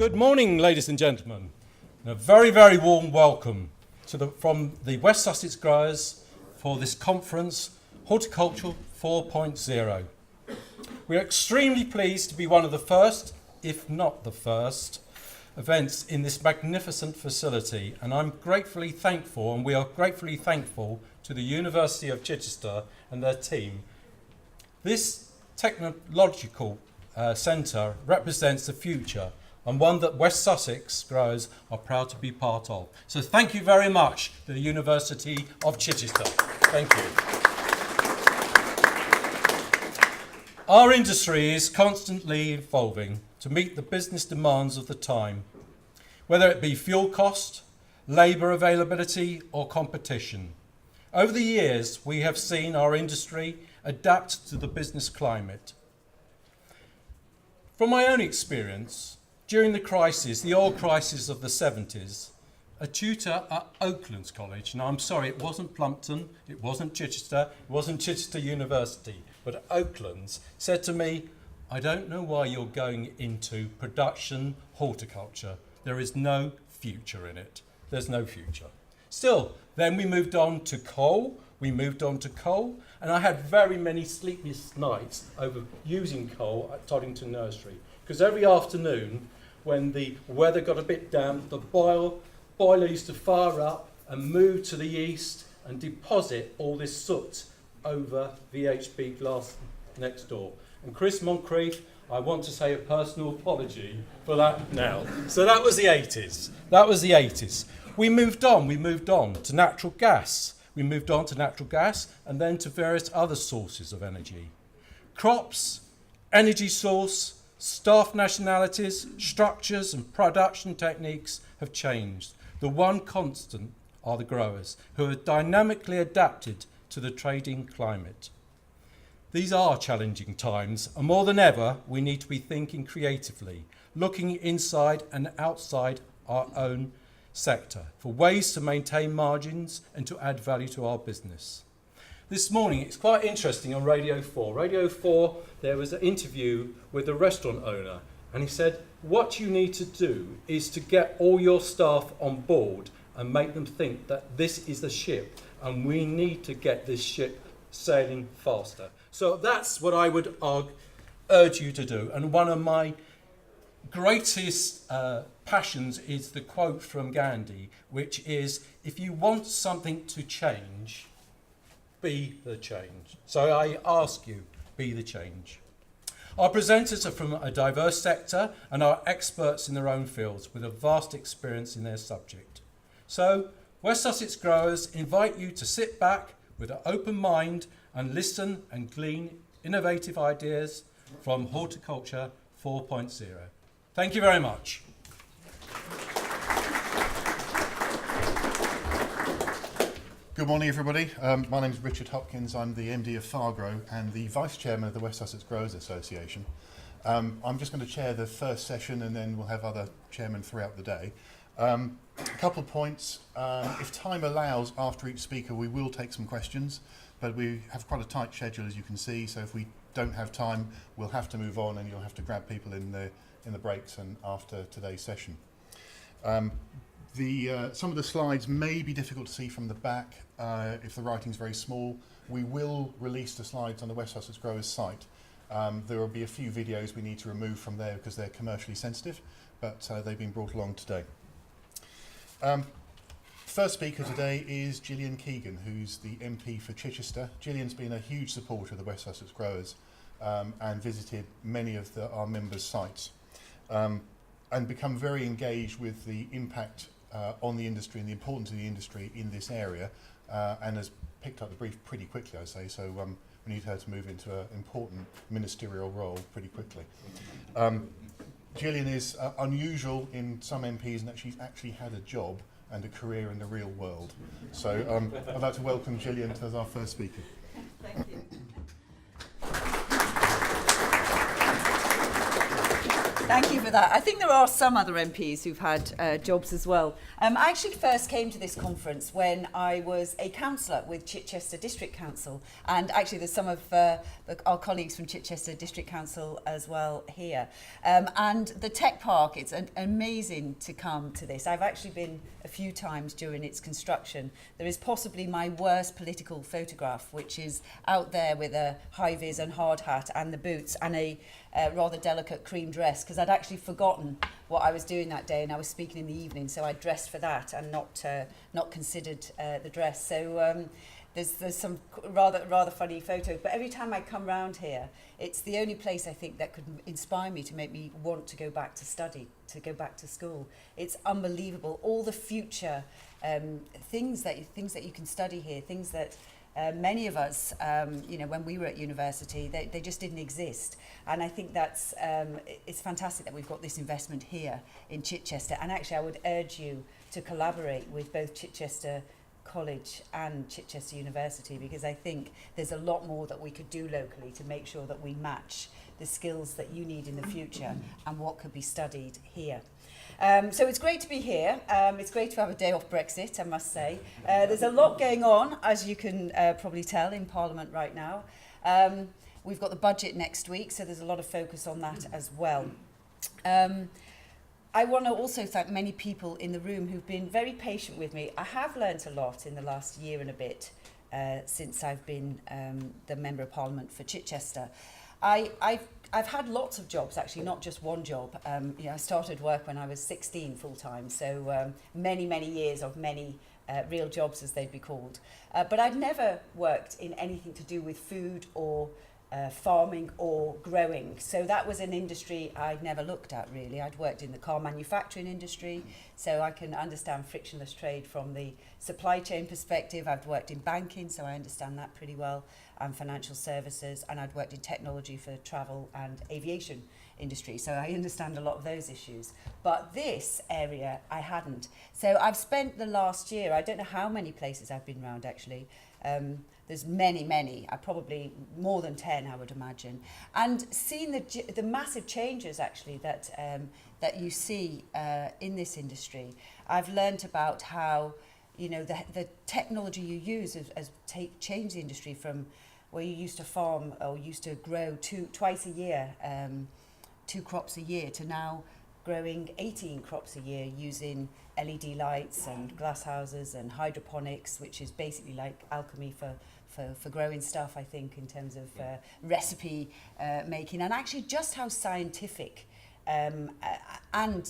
Good morning, ladies and gentlemen, and a very, very warm welcome from the West Sussex Growers for this conference, Horticulture 4.0. We are extremely pleased to be one of the first, if not the first, events in this magnificent facility, and I'm gratefully thankful, and we are gratefully thankful to the University of Chichester and their team. This technological centre represents the future, and one that West Sussex growers are proud to be part of. So thank you very much to the University of Chichester. Thank you. Our industry is constantly evolving to meet the business demands of the time, whether it be fuel cost, labour availability or competition. Over the years, we have seen our industry adapt to the business climate. From my own experience, during the oil crisis of the 70s, a tutor at Oaklands College, now I'm sorry, it wasn't Plumpton, it wasn't Chichester, it wasn't Chichester University, but Oaklands, said to me, I don't know why you're going into production horticulture. There is no future in it. There's no future. Still, then we moved on to coal, and I had very many sleepless nights over using coal at Toddington Nursery, because every afternoon, when the weather got a bit damp, the boiler used to fire up and move to the east and deposit all this soot over VHB glass next door. And Chris Moncrief, I want to say a personal apology for that now. So that was the 80s. We moved on to natural gas. And then to various other sources of energy. Crops, energy source, staff nationalities, structures and production techniques have changed. The one constant are the growers, who have dynamically adapted to the trading climate. These are challenging times, and more than ever, we need to be thinking creatively, looking inside and outside our own sector for ways to maintain margins and to add value to our business. This morning, it's quite interesting on Radio 4. Radio 4, there was an interview with the restaurant owner, and he said, what you need to do is to get all your staff on board and make them think that this is the ship, and we need to get this ship sailing faster. So that's what I would urge you to do. And one of my greatest passions is the quote from Gandhi, which is, if you want something to change, be the change. So I ask you, be the change. Our presenters are from a diverse sector and are experts in their own fields with a vast experience in their subject. So West Sussex Growers invite you to sit back with an open mind and listen and glean innovative ideas from Horticulture 4.0. Thank you very much. Good morning, everybody. My name is Richard Hopkins. I'm the MD of Fargrow and the Vice Chairman of the West Sussex Growers Association. I'm just going to chair the first session and then we'll have other chairmen throughout the day. A couple of points. If time allows, after each speaker, we will take some questions, but we have quite a tight schedule, as you can see, so if we don't have time, we'll have to move on and you'll have to grab people in the breaks and after today's session. Some of the slides may be difficult to see from the back if the writing's very small. We will release the slides on the West Sussex Growers site. There will be a few videos we need to remove from there because they're commercially sensitive, but they've been brought along today. First speaker today is Gillian Keegan, who's the MP for Chichester. Gillian's been a huge supporter of the West Sussex Growers and visited many of our members' sites and become very engaged with the impact on the industry and the importance of the industry in this area and has picked up the brief pretty quickly, I'd say, so we need her to move into an important ministerial role pretty quickly. Gillian is unusual in some MPs in that she's actually had a job and a career in the real world. So I'd like to welcome Gillian as our first speaker. Thank you. Thank you for that. I think there are some other MPs who've had jobs as well. I actually first came to this conference when I was a councillor with Chichester District Council, and actually there's some of our colleagues from Chichester District Council as well here. And the Tech Park, it's amazing to come to this. I've actually been a few times during its construction. There is possibly my worst political photograph, which is out there with a high-vis and hard hat and the boots and a rather delicate cream dress, because I'd actually forgotten what I was doing that day and I was speaking in the evening, so I dressed for that and not considered the dress. So there's some rather funny photos, but every time I come round here, it's the only place I think that could inspire me to make me want to go back to study, to go back to school. It's unbelievable, all the future things that you can study here, things that many of us, when we were at university, they just didn't exist. And I think that's it's fantastic that we've got this investment here in Chichester. And actually, I would urge you to collaborate with both Chichester College and Chichester University, because I think there's a lot more that we could do locally to make sure that we match the skills that you need in the future and what could be studied here. So it's great to be here. It's great to have a day off Brexit, I must say. There's a lot going on, as you can probably tell, in Parliament right now. We've got the budget next week, so there's a lot of focus on that as well. I want to also thank many people in the room who've been very patient with me. I have learnt a lot in the last year and a bit since I've been the Member of Parliament for Chichester. I've had lots of jobs, actually, not just one job. I started work when I was 16 full-time, so many years of many real jobs, as they'd be called. But I'd never worked in anything to do with food or farming or growing. So that was an industry I'd never looked at, really. I'd worked in the car manufacturing industry, so I can understand frictionless trade from the supply chain perspective. I've worked in banking, so I understand that pretty well, and financial services, and I'd worked in technology for travel and aviation industry, so I understand a lot of those issues. But this area, I hadn't. So I've spent the last year, I don't know how many places I've been around, actually. There's many, probably more than 10, I would imagine. And seeing the massive changes, actually, that you see in this industry, I've learnt about how, the technology you use has changed the industry from where you used to farm or used to grow twice a year, 2 crops a year, to now growing 18 crops a year using LED lights and glass houses and hydroponics, which is basically like alchemy for growing stuff, I think, in terms of recipe making, and actually just how scientific and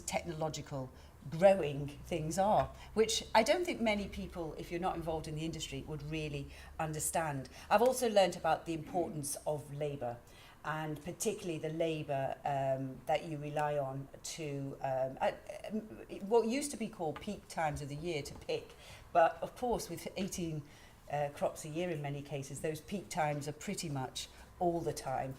technological growing things are, which I don't think many people, if you're not involved in the industry, would really understand. I've also learnt about the importance of labour, and particularly the labour that you rely on to what used to be called peak times of the year to pick. But of course, with 18 crops a year in many cases, those peak times are pretty much all the time.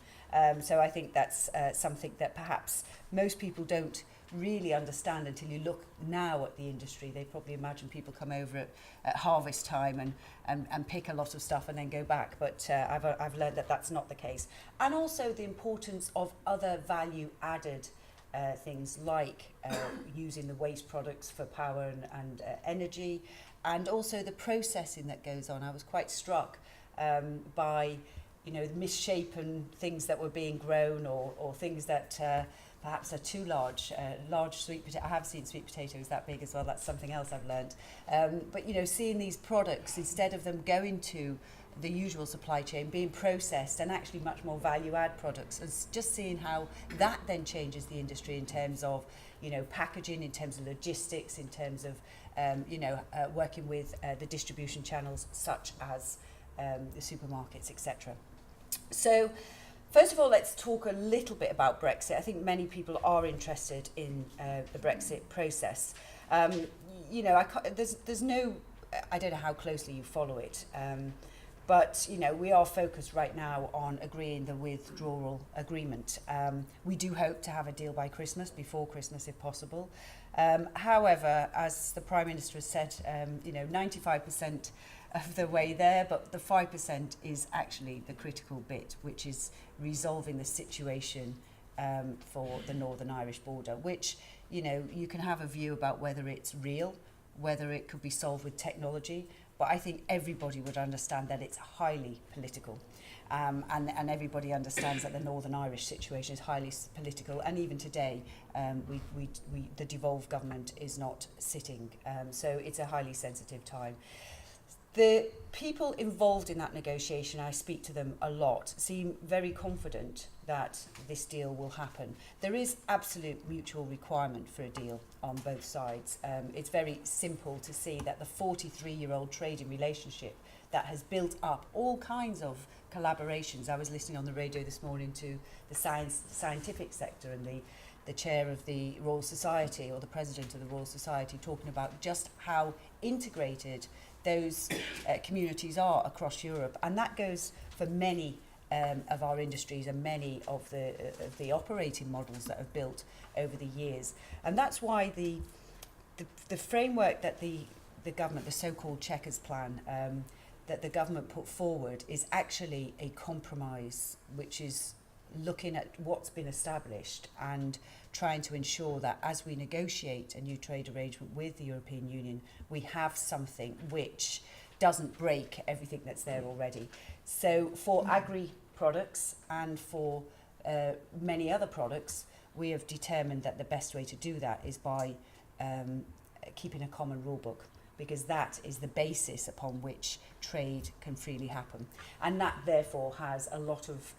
So I think that's something that perhaps most people don't really understand until you look now at the industry. They probably imagine people come over at harvest time and pick a lot of stuff and then go back, but I've learned that that's not the case. And also the importance of other value added things like using the waste products for power and energy, and also the processing that goes on. I was quite struck by misshapen things that were being grown, or things that perhaps are too large. Large sweet potato. I have seen sweet potatoes that big as well. That's something else I've learned. But seeing these products, instead of them going to the usual supply chain, being processed and actually much more value-add products, and just seeing how that then changes the industry in terms of packaging, in terms of logistics, in terms of working with the distribution channels such as the supermarkets, etc. So, first of all, let's talk a little bit about Brexit. I think many people are interested in the Brexit process. There's no, I don't know how closely you follow it, but we are focused right now on agreeing the withdrawal agreement. We do hope to have a deal by Christmas, before Christmas if possible. However, as the Prime Minister has said, 95% of the way there, but the 5% is actually the critical bit, which is resolving the situation for the Northern Irish border, which, you know, you can have a view about whether it's real, whether it could be solved with technology, but I think everybody would understand that it's highly political. And everybody understands that the Northern Irish situation is highly political, and even today the devolved government is not sitting, so it's a highly sensitive time. The people involved in that negotiation, I speak to them a lot, seem very confident that this deal will happen. There is absolute mutual requirement for a deal on both sides. It's very simple to see that the 43-year-old trading relationship that has built up all kinds of collaborations. I was listening on the radio this morning to the scientific sector and the chair of the Royal Society, or the president of the Royal Society, talking about just how integrated those communities are across Europe, and that goes for many of our industries and many of the operating models that have built over the years. And that's why the framework that the government, the so-called Chequers plan, that the government put forward is actually a compromise, which is looking at what's been established and trying to ensure that as we negotiate a new trade arrangement with the European Union, we have something which doesn't break everything that's there already. So for agri-products and for many other products, we have determined that the best way to do that is by keeping a common rule book, because that is the basis upon which trade can freely happen. And that therefore has a lot of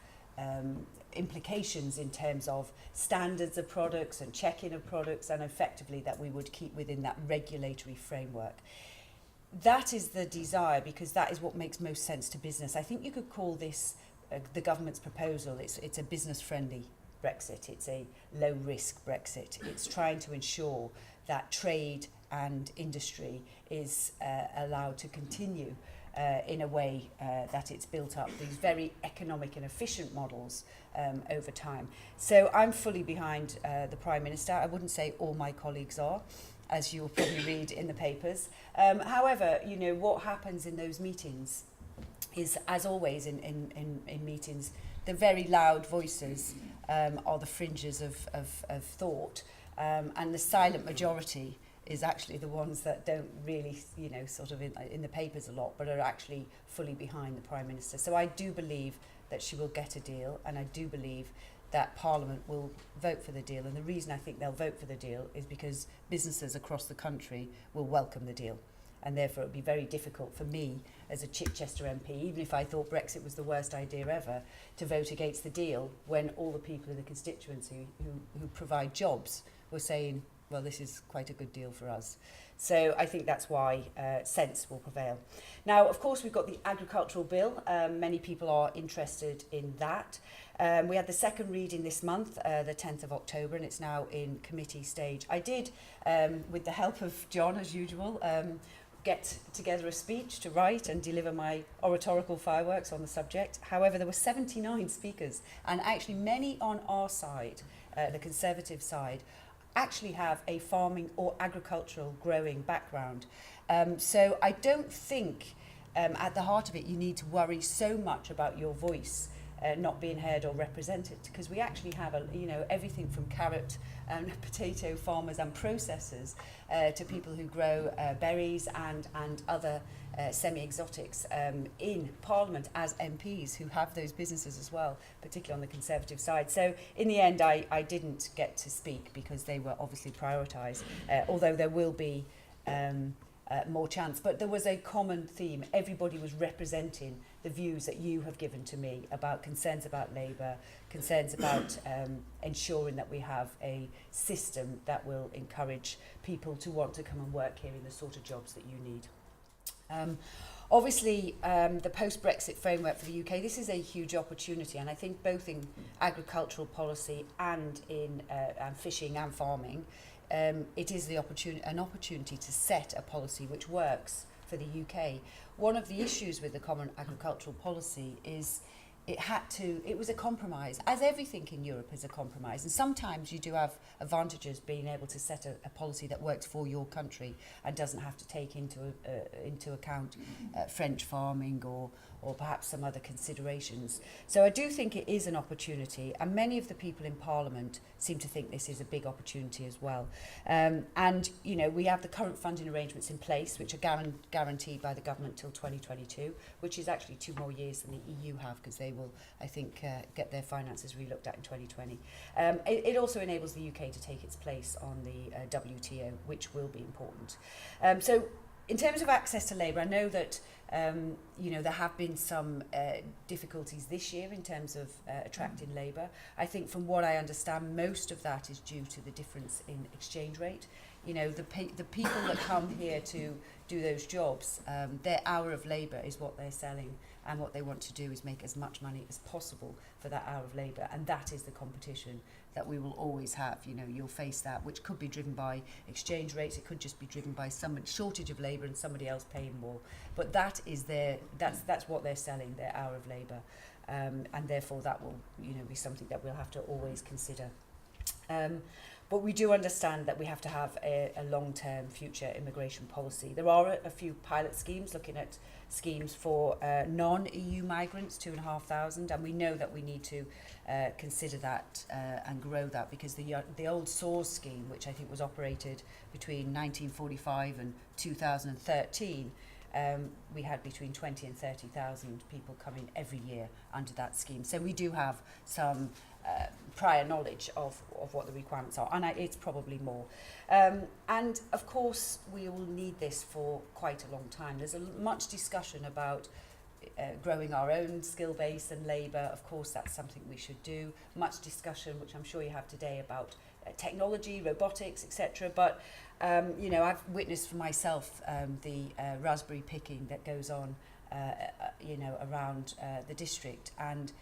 implications in terms of standards of products and checking of products, and effectively that we would keep within that regulatory framework. That is the desire, because that is what makes most sense to business. I think you could call this the government's proposal. It's a business-friendly Brexit. It's a low-risk Brexit. It's trying to ensure that trade and industry is allowed to continue in a way that it's built up these very economic and efficient models over time. So I'm fully behind the Prime Minister. I wouldn't say all my colleagues are, as you'll probably read in the papers. However, you know, what happens in those meetings is, as always in meetings, the very loud voices are the fringes of thought, and the silent majority is actually the ones that don't really, you know, sort of in the papers a lot, but are actually fully behind the Prime Minister. So I do believe that she will get a deal, and I do believe that Parliament will vote for the deal. And the reason I think they'll vote for the deal is because businesses across the country will welcome the deal. And therefore it would be very difficult for me as a Chichester MP, even if I thought Brexit was the worst idea ever, to vote against the deal when all the people in the constituency who provide jobs were saying, well, this is quite a good deal for us. So I think that's why sense will prevail. Now, of course, we've got the agricultural bill. Many people are interested in that. We had the second reading this month, the 10th of October, and it's now in committee stage. I did, with the help of John, as usual, get together a speech to write and deliver my oratorical fireworks on the subject. However, there were 79 speakers, and actually many on our side, the Conservative side, actually have a farming or agricultural growing background. So I don't think at the heart of it you need to worry so much about your voice not being heard or represented, because we actually have everything from carrot and potato farmers and processors to people who grow berries and other semi-exotics in Parliament as MPs who have those businesses as well, particularly on the Conservative side. So in the end I didn't get to speak because they were obviously prioritised, although there will be more chance. But there was a common theme. Everybody was representing the views that you have given to me about concerns about labour, concerns about ensuring that we have a system that will encourage people to want to come and work here in the sort of jobs that you need. Obviously, the post-Brexit framework for the UK, this is a huge opportunity, and I think both in agricultural policy and in fishing and farming, it is an opportunity to set a policy which works for the UK. One of the issues with the Common Agricultural Policy is it was a compromise, as everything in Europe is a compromise. And sometimes you do have advantages being able to set a policy that works for your country and doesn't have to take into account French farming or perhaps some other considerations. So I do think it is an opportunity, and many of the people in Parliament seem to think this is a big opportunity as well. And, you know, we have the current funding arrangements in place, which are guaranteed by the government till 2022, which is actually 2 more years than the EU have, because they will, I think, get their finances relooked at in 2020. It also enables the UK to take its place on the WTO, which will be important. So in terms of access to labour, I know that you know, there have been some difficulties this year in terms of attracting labour. I think from what I understand, most of that is due to the difference in exchange rate. You know, the people that come here to do those jobs, their hour of labour is what they're selling, and what they want to do is make as much money as possible for that hour of labour, and that is the competition that we will always have. You know, you'll face that, which could be driven by exchange rates, it could just be driven by some shortage of labour and somebody else paying more, but that's what they're selling, their hour of labour, and therefore that will, you know, be something that we'll have to always consider. But we do understand that we have to have a long-term future immigration policy. There are a few pilot schemes looking at schemes for non-EU migrants, 2,500, and we know that we need to consider that and grow that, because the old SOARS scheme, which I think was operated between 1945 and 2013, we had between 20 and 30,000 people coming every year under that scheme. So we do have some prior knowledge of what the requirements are, and it's probably more. And of course, we will need this for quite a long time. There's much discussion about growing our own skill base and labour. Of course, that's something we should do. Much discussion, which I'm sure you have today, about technology, robotics, etc. But you know, I've witnessed for myself the raspberry picking that goes on, you know, around the district, and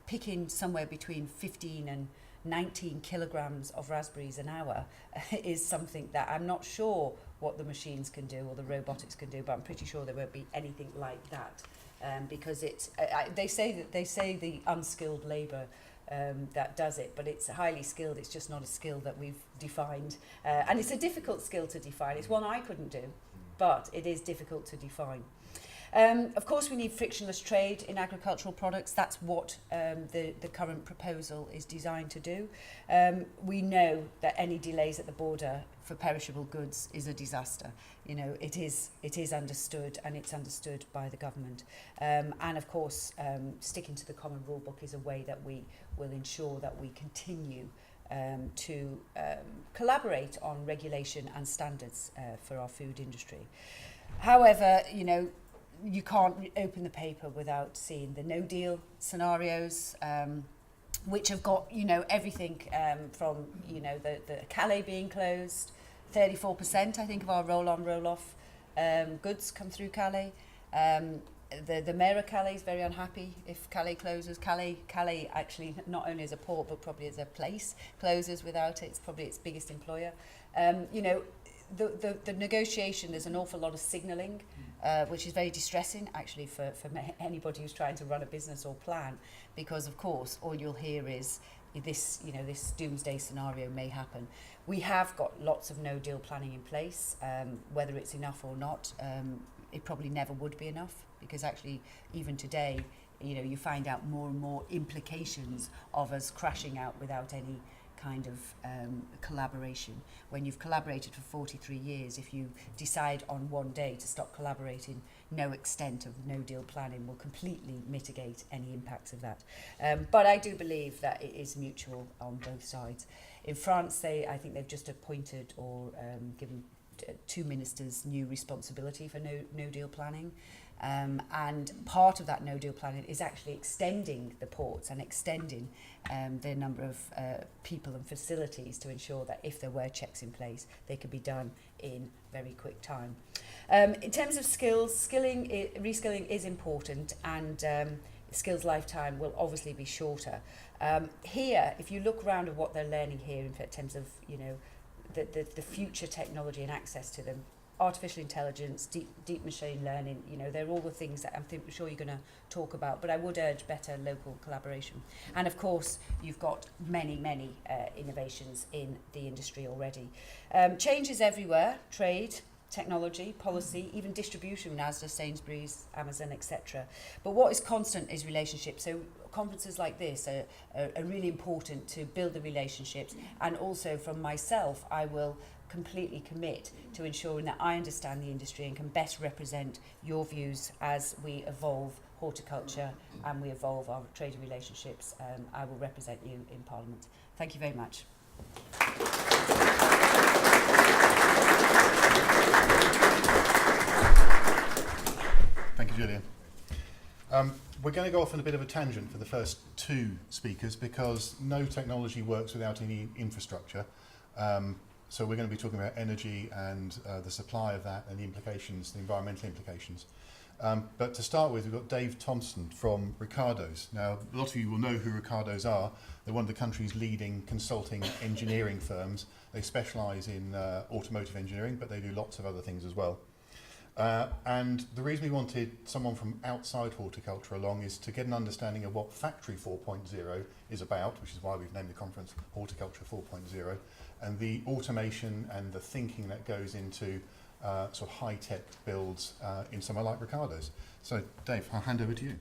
picking somewhere between 15 and 19 kilograms of raspberries an hour is something that I'm not sure what the machines can do or the robotics can do, but I'm pretty sure there won't be anything like that, because it's they say the unskilled labour that does it, but it's highly skilled. It's just not a skill that we've defined, and it's a difficult skill to define. It's one I couldn't do, but it is difficult to define. Of course, we need frictionless trade in agricultural products. That's what the current proposal is designed to do. We know that any delays at the border for perishable goods is a disaster. You know, it is understood, and it's understood by the government. And of course, sticking to the common rule book is a way that we will ensure that we continue to collaborate on regulation and standards for our food industry. However, you know, you can't open the paper without seeing the no-deal scenarios, which have got, you know, everything from, you know, the Calais being closed. 34%, I think, of our roll-on, roll-off goods come through Calais. The mayor of Calais is very unhappy if Calais closes. Calais actually, not only as a port, but probably as a place, closes without it. It's probably its biggest employer. You know, the negotiation, there's an awful lot of signalling, which is very distressing actually for anybody who's trying to run a business or plan, because of course all you'll hear is this, you know, this doomsday scenario may happen. We have got lots of no deal planning in place. Whether it's enough or not, it probably never would be enough, because actually even today, you know, you find out more and more implications of us crashing out without any kind of collaboration. When you've collaborated for 43 years, if you decide on one day to stop collaborating, no extent of no deal planning will completely mitigate any impacts of that. But I do believe that it is mutual on both sides. In France, I think they've just appointed or given 2 ministers new responsibility for no deal planning. And part of that no-deal planning is actually extending the ports and extending the number of people and facilities to ensure that if there were checks in place, they could be done in very quick time. In terms of skills, reskilling is important, and skills lifetime will obviously be shorter. Here, if you look around at what they're learning here in terms of, you know, the future technology and access to them, artificial intelligence, deep machine learning, you know, they're all the things that I'm sure you're going to talk about, but I would urge better local collaboration. And of course, you've got many innovations in the industry already. Change is everywhere: trade, technology, policy, even distribution, Asda, Sainsbury's, Amazon, etc. But what is constant is relationships. So conferences like this are really important to build the relationships. And also from myself, I will completely commit to ensuring that I understand the industry and can best represent your views as we evolve horticulture and we evolve our trade relationships. I will represent you in Parliament. Thank you very much. Thank you, Gillian. We're going to go off on a bit of a tangent for the first two speakers because no technology works without any infrastructure. So we're going to be talking about energy and the supply of that and the implications, the environmental implications. But to start with, we've got Dave Thompson from Ricardo's. Now, a lot of you will know who Ricardo's are. They're one of the country's leading consulting engineering firms. They specialise in automotive engineering, but they do lots of other things as well. And the reason we wanted someone from outside horticulture along is to get an understanding of what Factory 4.0 is about, which is why we've named the conference Horticulture 4.0, and the automation and the thinking that goes into sort of high-tech builds in somewhere like Ricardo's. So, Dave, I'll hand over to you.